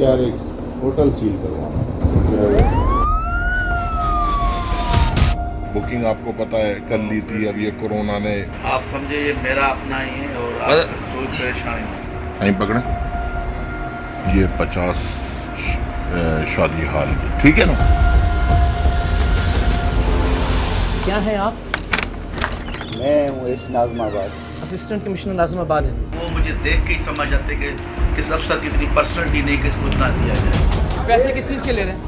यार एक hotel seal करवाना। बुकिंग आपको पता है कर ली थी, अब ये कोरोना ने। आप समझे ये मेरा अपना ही है और आप कोई परेशानी नहीं। नहीं पकड़े, ये 50 शादी हाल, ठीक है ना? क्या है आप? मैं हूँ नाज़िमाबाद, असिस्टेंट कमिश्नर नाज़िमाबाद है। वो मुझे देख के ही समझ आते कि इस अफसर की इतनी पर्सनलिटी नहीं कि इसको इतना दिया जाए। पैसे किस चीज के ले रहे हैं?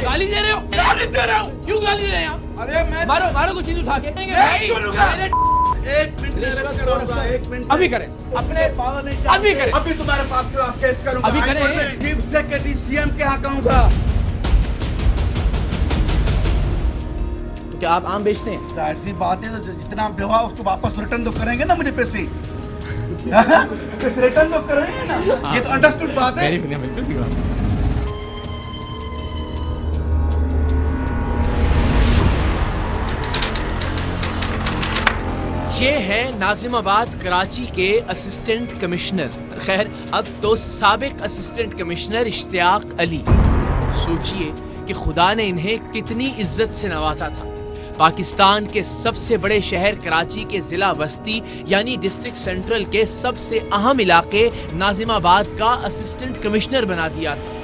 गाली दे रहे हो? गाली दे रहा हूँ। क्यों गाली दे रहे हैं आप? अरे मैं मारो कोई चीज उठा के। एक मिनट अभी करें अपने अभी करें अभी तुम्हारे पास केस करूंगा। अभी करें। चीफ सेक्रेटरी सीएम के यहाँ कहूँगा। तो क्या आप आम बेचते हैं? जाहिर सी बात है, तो जितना भी हुआ उसको वापस रिटर्न तो करेंगे ना मुझे पैसे। पैसे रिटर्न तो करेंगे ना, ये तो अंडरस्टूड बात है। बिल्कुल। ये है नाज़िमाबाद कराची के असिस्टेंट कमिश्नर, खैर अब तो साबिक असिस्टेंट कमिश्नर इश्तियाक अली। सोचिए कि खुदा ने इन्हें कितनी इज्जत से नवाजा था। पाकिस्तान के सबसे बड़े शहर कराची के ज़िला बस्ती यानी डिस्ट्रिक्ट सेंट्रल के सबसे अहम इलाके नाज़िमाबाद का असिस्टेंट कमिश्नर बना दिया था।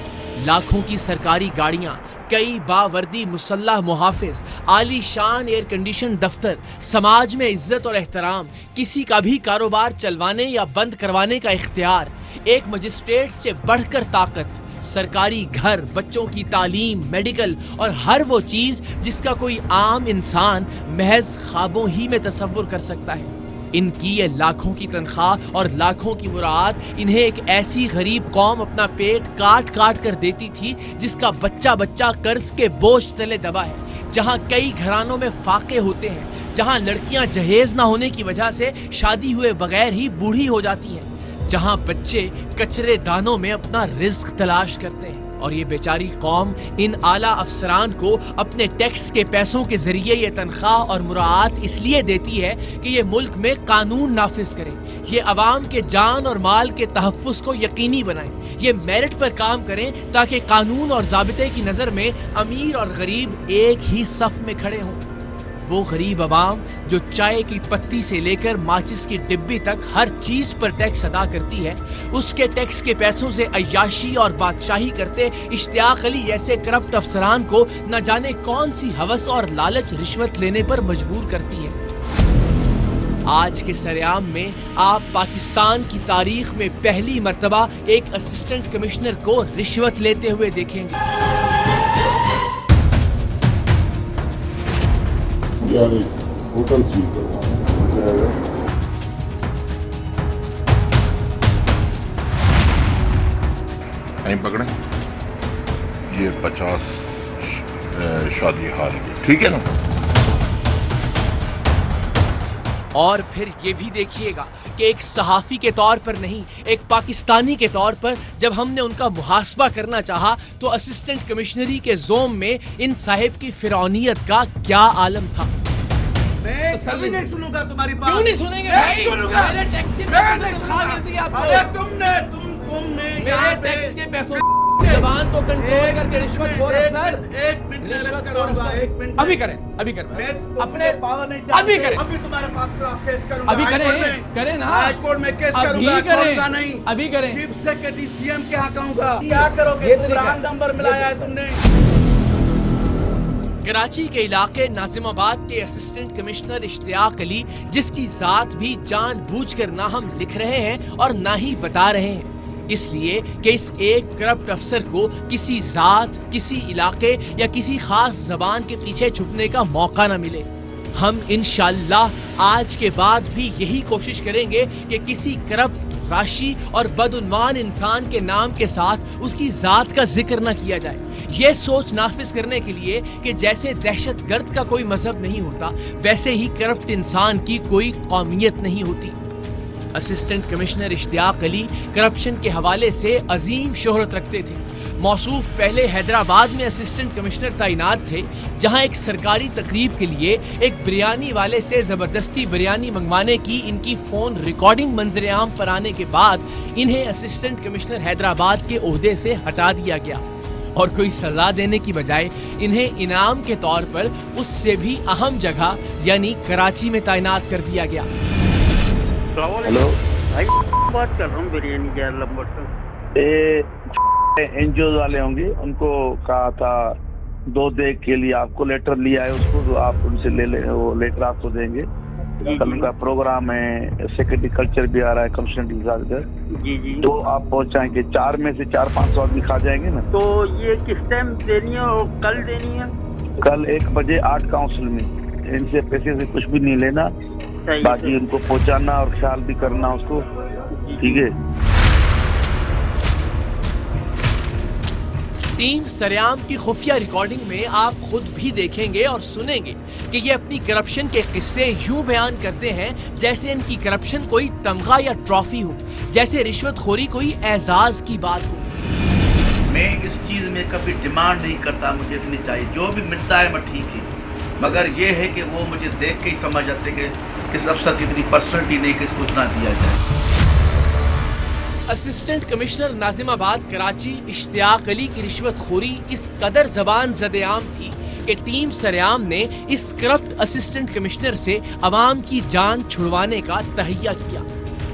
लाखों की सरकारी गाड़ियां, कई बावर्दी मुसल्लह मुहाफिज, आली शान एयर कंडीशन दफ्तर, समाज में इज्जत और एहतराम, किसी का भी कारोबार चलवाने या बंद करवाने का इख्तियार, एक मजिस्ट्रेट से बढ़कर ताकत, सरकारी घर, बच्चों की तालीम, मेडिकल और हर वो चीज जिसका कोई आम इंसान महज ख्वाबों ही में तसव्वुर कर सकता है। इनकी ये लाखों की तनख्वाह और लाखों की मुराद इन्हें एक ऐसी गरीब कौम अपना पेट काट काट कर देती थी जिसका बच्चा बच्चा कर्ज के बोझ तले दबा है, जहां कई घरानों में फाके होते हैं, जहां लड़कियां जहेज ना होने की वजह से शादी हुए बगैर ही बूढ़ी हो जाती हैं, जहां बच्चे कचरे दानों में अपना रिज्क तलाश करते हैं। और ये बेचारी कौम इन आला अफसरान को अपने टैक्स के पैसों के जरिए ये तनख्वाह और मुराद इसलिए देती है कि ये मुल्क में कानून नाफिज करें, ये अवाम के जान और माल के तहफ़्फ़ुज़ को यकीनी बनाएं, ये मेरिट पर काम करें ताकि कानून और ज़ाबिते की नज़र में अमीर और गरीब एक ही सफ में खड़े हों। वो गरीब अवाम जो चाय की पत्ती से लेकर माचिस की डिब्बी तक हर चीज पर टैक्स अदा करती है, उसके टैक्स के पैसों से अय्याशी और बादशाही करते इश्तियाक अली जैसे करप्ट अफसरान को न जाने कौन सी हवस और लालच रिश्वत लेने पर मजबूर करती है। आज के सरेआम में आप पाकिस्तान की तारीख में पहली मर्तबा एक असिस्टेंट कमिश्नर को रिश्वत लेते हुए देखेंगे। यार एक होटल सील करवाना। नहीं पकड़े, ये 50 शादी हाल, ठीक है ना? और फिर ये भी देखिएगा कि एक सहाफ़ी के तौर पर नहीं, एक पाकिस्तानी के तौर पर जब हमने उनका मुहासबा करना चाहा तो असिस्टेंट कमिश्नरी के जोम में इन साहिब की फिरौनियत का क्या आलम था। मैं कभी नहीं सुनूंगा तुम्हारी बात। क्यों नहीं सुनेंगे? नहीं सुनूंगा। मेरे टैक्स के मैं नहीं पैसों सुनूंगा। से मिलती है आपको। अरे तुमने मेरे टैक्स के पैसों जबान को कंट्रोल करके रिश्वत खोर अफसर, एक मिनट रिश्वत खोर करूंगा, अफसर। एक मिनट अभी करें मैं अपने पावर नहीं अभी करें, अभी तुम्हारे पास केस करूंगा। अभी हाई कोर्ट करें में। करें ना, हाई कोर्ट में केस अभी करूंगा, छोड़ूंगा करें, नहीं। अभी करें। चीफ सेक्रेटरी सीएम के यहाँ कहूंगा। क्या करोगे? ये तुम तरीका रॉन्ग नंबर मिलाया है तुमने। कराची के इलाके नाज़िमाबाद के असिस्टेंट कमिश्नर इश्तियाक अली, जिसकी जात भी जानबूझकर ना हम लिख रहे हैं और ना ही बता रहे हैं, इसलिए कि इस एक करप्ट अफसर को किसी जात, किसी इलाके या किसी खास जबान के पीछे छुपने का मौका ना मिले। हम इंशाअल्लाह आज के बाद भी यही कोशिश करेंगे कि किसी करप्ट, राशि और बदउन्वान इंसान के नाम के साथ उसकी जात का जिक्र न किया जाए। ये सोच नाफिज करने के लिए कि जैसे दहशतगर्द का कोई मजहब नहीं होता, वैसे ही करप्ट इंसान की कोई कौमियत नहीं होती। Assistant commissioner Ishtiaq Ali corruption के हवाले से अजीम शोहरत रखते थे। मौसूफ पहले हैदराबाद में असिस्टेंट कमिश्नर तैनात थे, जहां एक सरकारी तकरीब के लिए एक बिरयानी वाले से जबरदस्ती बिरयानी मंगवाने की इनकी फोन रिकॉर्डिंग मंजरेआम पर आने के बाद इन्हें असिस्टेंट कमिश्नर हैदराबाद के ओहदे से हटा दिया गया और कोई सजा देने की बजाय इन्हें इनाम के तौर पर उससे भी अहम जगह यानी कराची में तैनात कर दिया गया। हेलो भाई बात कर रहा हूँ बिरयानी के नंबर से। एनजीओ वाले होंगे, उनको कहा था 2 डेग के लिए आपको लेटर लिया है उसको, तो आप उनसे ले ले, वो लेटर आपको देंगे। कल उनका प्रोग्राम है, सेक्रेटरी कल्चर भी आ रहा है कमिश्नर के साथ इधर। जी जी। तो आप पहुंचाएंगे, 4 में से 400-500 आदमी खा जाएंगे ना। तो ये किस टाइम देनी है और कल देनी है? कल 1 बजे 8 काउंसिल में। इनसे पैसे से कुछ भी नहीं लेना, बाकी उनको पहुंचाना और ख्याल भी करना उसको, ठीक है। टीम सरेआम की खुफिया रिकॉर्डिंग में आप खुद भी देखेंगे और सुनेंगे कि ये अपनी करप्शन के किस्से यूं बयान करते हैं जैसे इनकी करप्शन कोई तमगा या ट्रॉफी हो, जैसे रिश्वतखोरी कोई एजाज की बात हो। मैं इस चीज़ में कभी डिमांड नहीं करता मुझे इतनी चाहिए, जो भी मिलता है मैं ठीक है, मगर ये है कि वो मुझे देख के ही समझ आते कि इस अफसर की इतनी पर्सनलिटी नहीं कि इसको इतना दिया जाए। असिस्टेंट कमिश्नर नाजिमाबाद कराची इश्तियाक अली की रिश्वतखोरी इस कदर जबान ज़द-ए-आम थी कि टीम सरेआम ने इस करप्ट असिस्टेंट कमिश्नर से अवाम की जान छुड़वाने का तहैया किया।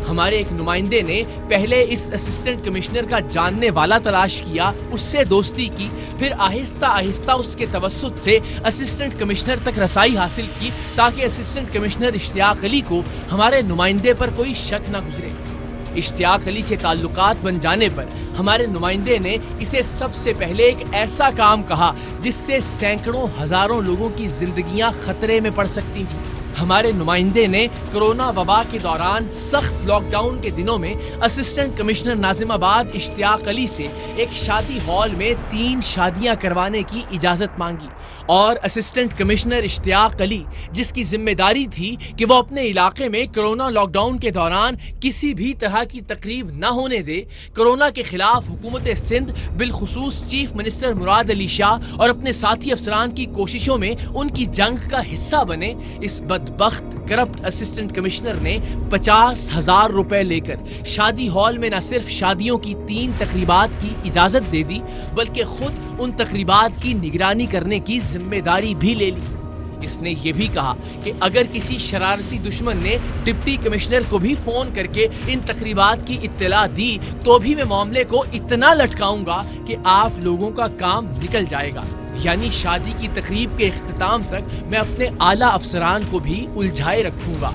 हमारे एक नुमाइंदे ने पहले इस असिस्टेंट कमिश्नर का जानने वाला तलाश किया, उससे दोस्ती की, फिर आहिस्ता आहिस्ता उसके तवस्सुत से असिस्टेंट कमिश्नर तक रसाई हासिल की ताकि असिस्टेंट कमिश्नर इश्तियाक अली को हमारे नुमाइंदे पर कोई शक न गुजरे। इश्तियाक अली से ताल्लुकात बन जाने पर हमारे नुमाइंदे ने इसे सबसे पहले एक ऐसा काम कहा जिससे सैकड़ों हजारों लोगों की जिंदगियां खतरे में पड़ सकती थी। हमारे नुमाइंदे ने कोरोना वबा के दौरान सख्त लॉकडाउन के दिनों में असिस्टेंट कमिश्नर नाजिमाबाद इश्तियाक अली से एक शादी हॉल में 3 शादियां करवाने की इजाजत मांगी और असिस्टेंट कमिश्नर इश्तियाक अली, जिसकी जिम्मेदारी थी कि वो अपने इलाके में कोरोना लॉकडाउन के दौरान किसी भी तरह की तकरीब न होने दे, कोरोना के खिलाफ हुकूमत सिंध बिलखुसूस चीफ मिनिस्टर मुराद अली शाह और अपने साथी अफसरान की कोशिशों में उनकी जंग का हिस्सा बने, इस बदबख्त करप्ट असिस्टेंट कमिश्नर ने 50,000 रुपए लेकर शादी हॉल में न सिर्फ शादियों की 3 तकरीबात की इजाजत दे दी बल्कि खुद उन तकरीबात की निगरानी करने की जिम्मेदारी भी ले ली। इसने ये भी कहा कि अगर किसी शरारती दुश्मन ने डिप्टी कमिश्नर को भी फोन करके इन तकरीबात की इत्तला दी तो भी मैं मामले को इतना लटकाऊंगा कि आप लोगों का काम निकल जाएगा। यानी शादी की तकरीब के इख्तिताम तक मैं अपने आला अफसरान को भी उलझाए रखूंगा।